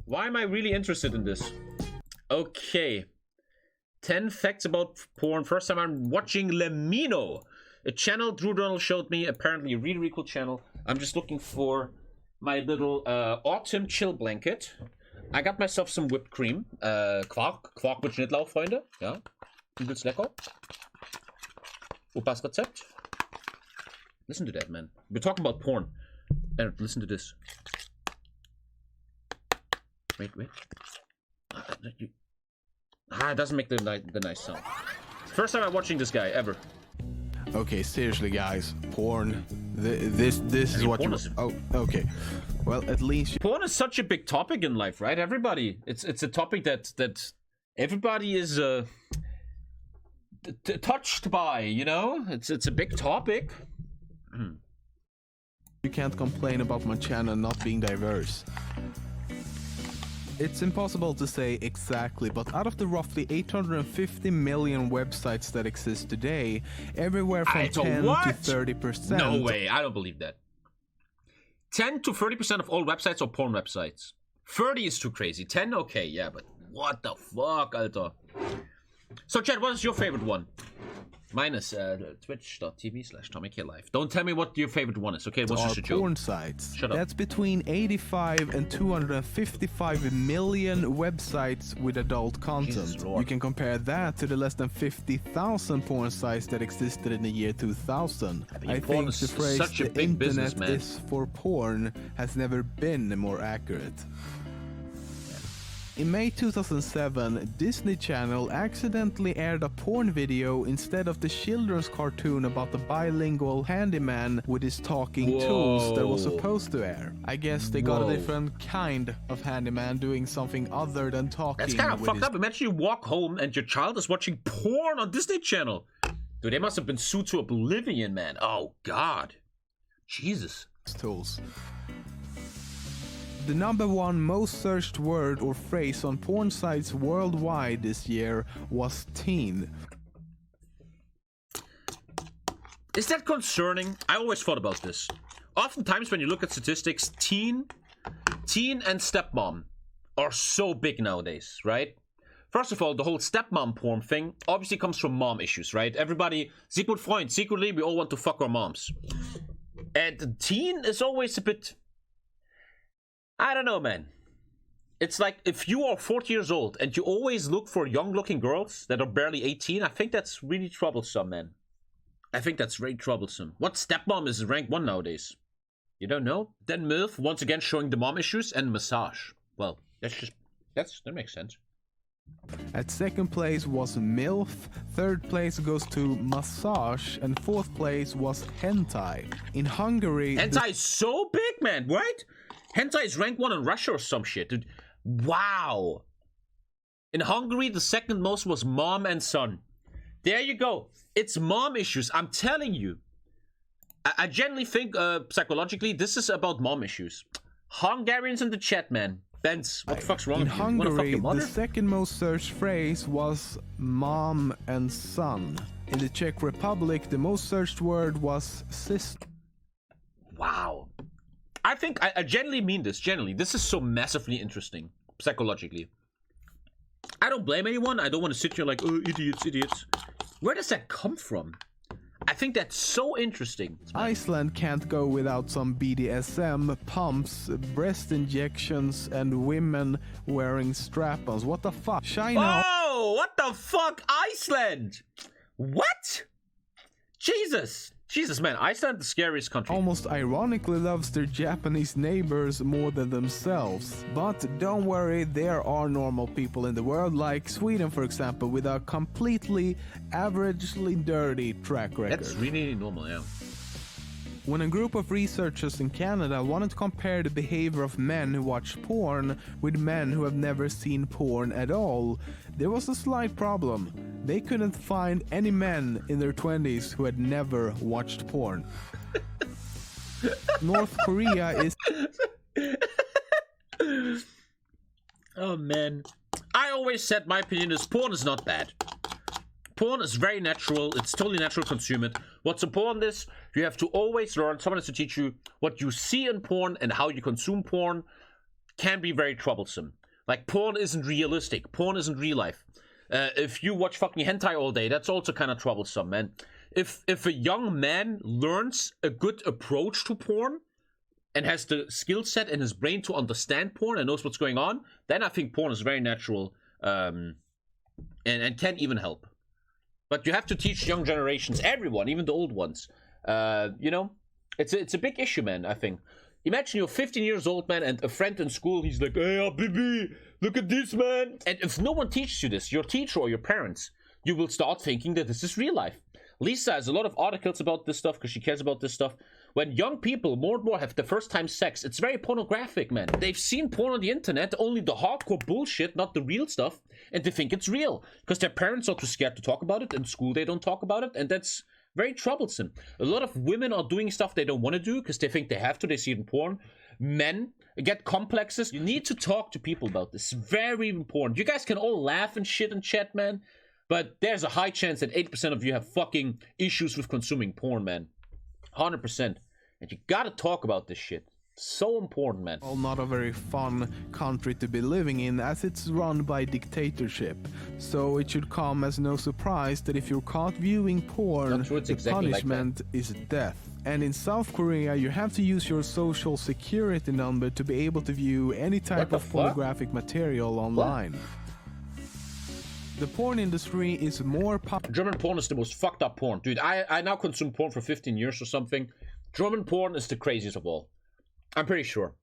Why am I really interested in this? Okay. 10 facts about porn. First time I'm watching Lemino. A channel Drew Donald showed me. Apparently a really cool channel. I'm just looking for my little autumn chill blanket. I got myself some whipped cream. Quark mit Schnittlauch, Freunde. Ja. Übelst lecker. Opas Rezept. Listen to that, man. We're talking about porn. And listen to this. Wait. It doesn't make the nice sound. First time I'm watching this guy ever. Okay, seriously, guys. Porn. This is what you. Oh, okay. Well, at least. Porn is such a big topic in life, right? Everybody. It's a topic that everybody is touched by. You know, it's a big topic. You can't complain about my channel not being diverse. It's impossible to say exactly, but out of the roughly 850 million websites that exist today, everywhere from 10 to 30%. No way, I don't believe that. 10 to 30% of all websites are porn websites. 30 is too crazy. 10, okay, yeah, but what the fuck, Alter? So, Chad, what is your favorite one? Mine is twitch.tv/TommyKay live. Don't tell me what your favorite one is, okay? What's just a joke? Porn sites. Shut up. That's between 85 and 255 million websites with adult content. You can compare that to the less than 50,000 porn sites that existed in the year 2000. I think the phrase such a the big internet business, man. is for porn has never been more accurate. In May 2007, Disney Channel accidentally aired a porn video instead of the children's cartoon about the bilingual handyman with his talking tools that was supposed to air. I guess they got a different kind of handyman doing something other than talking. That's kind of fucked up. Imagine you walk home and your child is watching porn on Disney Channel. Dude, they must have been sued to oblivion, man. Oh, God. Jesus. Tools. The #1 most searched word or phrase on porn sites worldwide this year was teen. Is that concerning? I always thought about this. Oftentimes when you look at statistics, teen and stepmom are so big nowadays, right? First of all, the whole stepmom porn thing obviously comes from mom issues, right? Everybody, Sigmund Freud, secretly we all want to fuck our moms. And teen is always a bit... I don't know, man. It's like if you are 40 years old and you always look for young-looking girls that are barely 18, I think that's really troublesome, man. I think that's very troublesome. What stepmom is rank 1 nowadays? You don't know? Then MILF, once again showing the mom issues, and massage. Well, that makes sense. At second place was MILF, third place goes to massage, and fourth place was hentai. In Hungary... Hentai is so big, man, right? Hentai is rank 1 in Russia or some shit, dude. Wow. In Hungary, the second most was mom and son. There you go. It's mom issues, I'm telling you. I generally think, psychologically, this is about mom issues. Hungarians in the chat, man. Benz, what the fuck's wrong with you? In Hungary, the second most searched phrase was mom and son. In the Czech Republic, the most searched word was sister. Wow. I think I generally mean this. This is so massively interesting psychologically. I don't blame anyone. I don't want to sit here like, oh, idiots. Where does that come from? I think that's so interesting. Iceland can't go without some BDSM, pumps, breast injections, and women wearing strap-ons. What the fuck? China. Oh, what the fuck? Iceland. What? Jesus, man, Iceland, the scariest country. Almost ironically loves their Japanese neighbors more than themselves. But don't worry, there are normal people in the world, like Sweden, for example, with a completely averagely dirty track record. That's really normal, yeah. When a group of researchers in Canada wanted to compare the behavior of men who watch porn with men who have never seen porn at all, there was a slight problem. They couldn't find any men in their 20s who had never watched porn. North Korea is... Oh man. I always said my opinion is porn is not bad. Porn is very natural. It's totally natural to consume it. What's important is you have to always learn. Someone has to teach you what you see in porn and how you consume porn. can be very troublesome. Like, porn isn't realistic. Porn isn't real life. If you watch fucking hentai all day, that's also kind of troublesome, man. If a young man learns a good approach to porn and has the skill set in his brain to understand porn and knows what's going on, then I think porn is very natural and can even help. But you have to teach young generations, everyone, even the old ones. You know, it's a big issue, man, I think. Imagine you're 15 years old, man, and a friend in school, he's like, hey, baby, look at this, man. And if no one teaches you this, your teacher or your parents, you will start thinking that this is real life. Lisa has a lot of articles about this stuff because she cares about this stuff. When young people more and more have the first time sex, it's very pornographic, man. They've seen porn on the internet, only the hardcore bullshit, not the real stuff, and they think it's real because their parents are too scared to talk about it. In school, they don't talk about it, and that's very troublesome. A lot of women are doing stuff they don't want to do because they think they have to. They see it in porn. Men get complexes. You need to talk to people about this. Very important. You guys can all laugh and shit in chat, man, but there's a high chance that 80% of you have fucking issues with consuming porn, man. 100%. And you gotta talk about this shit. So important, man. Well, not a very fun country to be living in, as it's run by dictatorship. So it should come as no surprise that if you're caught viewing porn, the exactly punishment is death. And in South Korea, you have to use your social security number to be able to view any type of pornographic material online. The porn industry is more German porn is the most fucked up porn. Dude, I now consume porn for 15 years or something. German porn is the craziest of all. I'm pretty sure.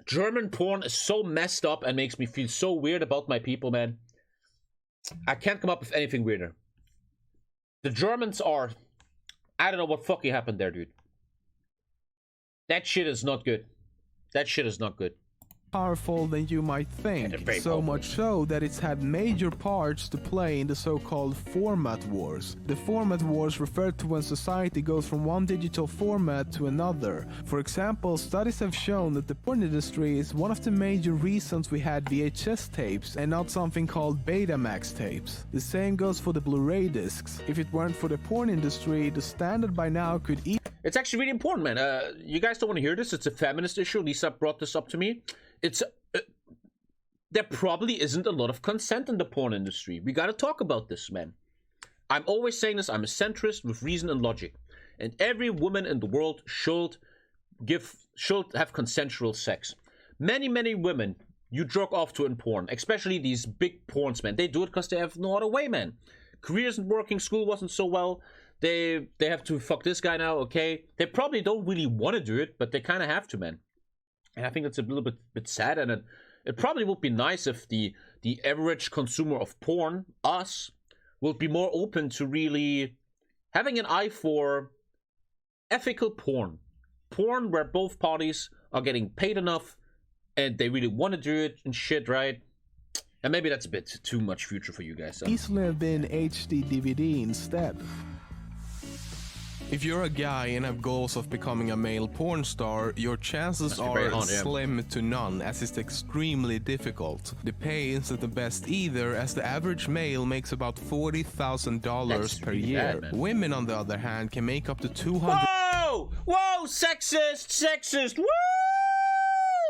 German porn is so messed up and makes me feel so weird about my people, man. I can't come up with anything weirder. The Germans are... I don't know what fucking happened there, dude. That shit is not good. That shit is not good. Powerful than you might think, so much so that it's had major parts to play in the so-called format wars. The format wars refer to when society goes from one digital format to another. For example, studies have shown that the porn industry is one of the major reasons we had VHS tapes and not something called Betamax tapes. The same goes for the Blu-ray discs. If it weren't for the porn industry, the standard by now could It's actually really important, man. You guys don't want to hear this. It's a feminist issue. Lisa brought this up to me. It's there probably isn't a lot of consent in the porn industry. We gotta talk about this, man. I'm always saying this. I'm a centrist with reason and logic, and every woman in the world should have consensual sex. Many women you jerk off to in porn, especially these big porns, man. They do it because they have no other way, man. Career isn't working. School wasn't so well. They have to fuck this guy now. Okay, they probably don't really want to do it, but they kind of have to, man. And I think that's a little bit sad, and it probably would be nice if the average consumer of porn, us, would be more open to really having an eye for ethical porn. Porn where both parties are getting paid enough and they really want to do it and shit, right? And maybe that's a bit too much future for you guys. easily have been HD DVD instead. If you're a guy and have goals of becoming a male porn star, your chances are slim to none, as it's extremely difficult. The pay isn't the best either, as the average male makes about $40,000 per year. Bad, women, on the other hand, can make up to 200. Whoa! Whoa! Sexist! Woo!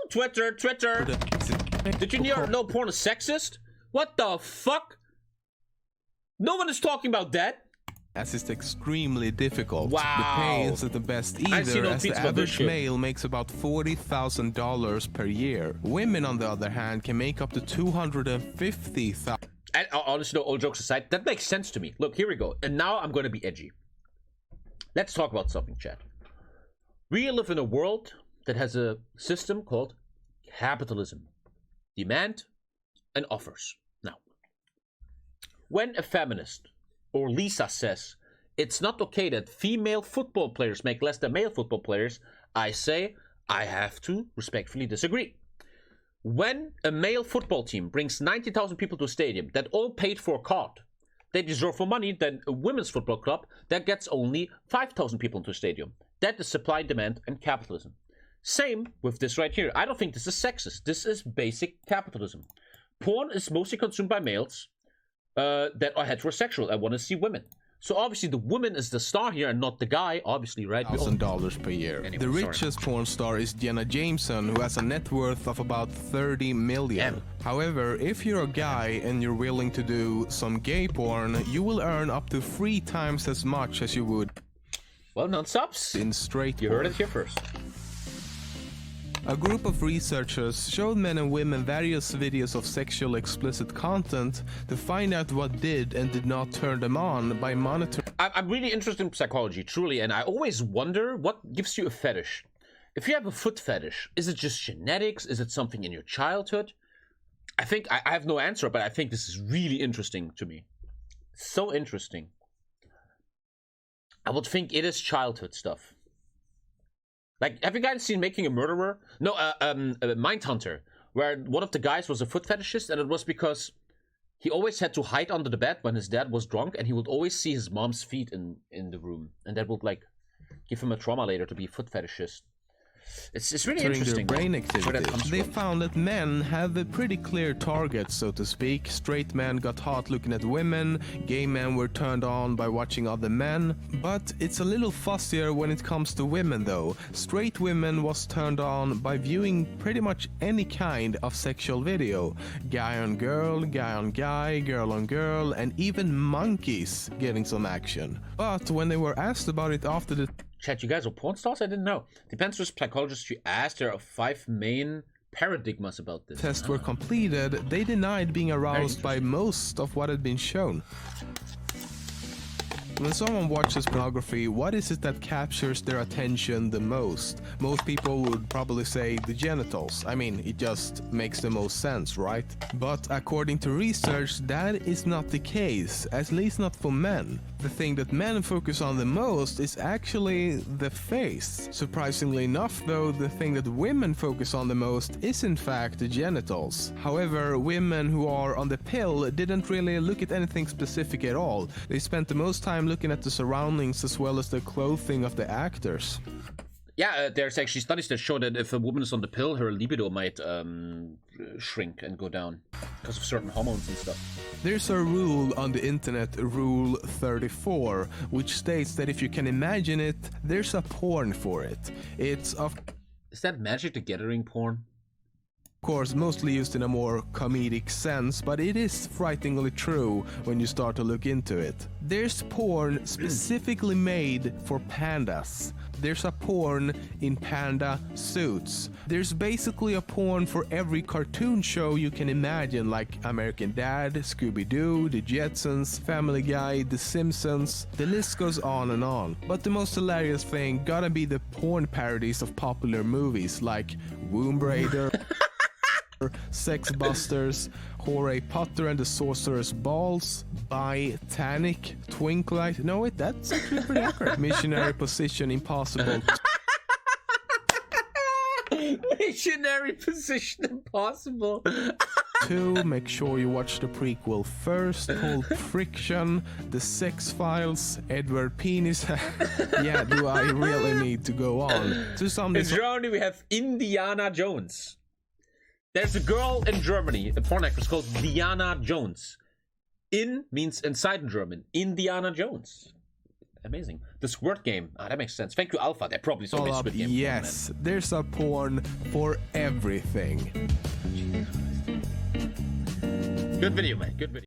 Twitter. Did you know porn is sexist? What the fuck? No one is talking about that. As it's extremely difficult. Wow. The pay isn't the best either, as the average male makes about $40,000 per year. Women, on the other hand, can make up to $250,000. And honestly, all jokes aside, that makes sense to me. Look, here we go. And now I'm going to be edgy. Let's talk about something, chat. We live in a world that has a system called capitalism. Demand and offers. Now, when a feminist or Lisa says it's not okay that female football players make less than male football players, I say I have to respectfully disagree. When a male football team brings 90,000 people to a stadium that all paid for a card, they deserve more money than a women's football club that gets only 5,000 people into a stadium. That is supply, demand, and capitalism. Same with this right here. I don't think this is sexist. This is basic capitalism. Porn is mostly consumed by males that are heterosexual and want to see women. So obviously the woman is the star here and not the guy, obviously, right? $1,000 per year. Anyway, the sorry. richest porn star is Jenna Jameson, who has a net worth of about 30 million. Damn. However, if you're a guy and you're willing to do some gay porn, you will earn up to 3 times as much as you would Well, non-subs. in straight You porn. heard it here first. A group of researchers showed men and women various videos of sexual explicit content to find out what did and did not turn them on by monitoring. I'm really interested in psychology, truly, and I always wonder what gives you a fetish. If you have a foot fetish, is it just genetics? Is it something in your childhood? I think, I have no answer, but I think this is really interesting to me. So interesting. I would think it is childhood stuff. Like, have you guys seen Making a Murderer? No, Mindhunter, where one of the guys was a foot fetishist, and it was because he always had to hide under the bed when his dad was drunk, and he would always see his mom's feet in the room, and that would, like, give him a trauma later to be a foot fetishist. It's really interesting. Their brain where that activity. comes They from. found that men have a pretty clear target, so to speak. Straight men got hot looking at women, gay men were turned on by watching other men. But it's a little fussier when it comes to women though. Straight women was turned on by viewing pretty much any kind of sexual video. Guy on girl, guy on guy, girl on girl, and even monkeys getting some action. But when they were asked about it after the Chat, you guys are porn stars? I didn't know. Depends which psychologist you ask. There are 5 main paradigmas about this. tests were completed, they denied being aroused by most of what had been shown. When someone watches pornography, what is it that captures their attention the most? Most people would probably say the genitals. I mean, it just makes the most sense, right? But according to research, that is not the case, at least not for men. The thing that men focus on the most is actually the face. Surprisingly enough though, the thing that women focus on the most is in fact the genitals. However, women who are on the pill didn't really look at anything specific at all. They spent the most time looking at the surroundings as well as the clothing of the actors. Yeah, there's actually studies that show that if a woman is on the pill, her libido might shrink and go down because of certain hormones and stuff. There's a rule on the internet, Rule 34, which states that if you can imagine it, there's a porn for it. It's of Is that Magic the Gathering porn? course mostly used in a more comedic sense, but it is frighteningly true when you start to look into it. There's porn specifically made for pandas. There's a porn in panda suits. There's basically a porn for every cartoon show you can imagine, like American Dad, Scooby-Doo, The Jetsons, Family Guy, The Simpsons. The list goes on and on. But the most hilarious thing gotta be the porn parodies of popular movies like Womb Raider, Sex Busters, Harry Potter and the Sorcerer's Balls, Titanic, Twinklight. No, wait, that's actually pretty accurate. Missionary Position Impossible. Missionary Position Impossible. 2, make sure you watch the prequel first, called Friction, The Sex Files, Edward Penis. Yeah, do I really need to go on? To some In Germany, we have Indiana Jones. There's a girl in Germany, a porn actress called Diana Jones. In means inside in German. Indiana Jones. Amazing. The Squirt Game. Ah, that makes sense. Thank you, Alpha. They probably saw me Squid Game. Yes, there's a porn for everything. Good video, man. Good video.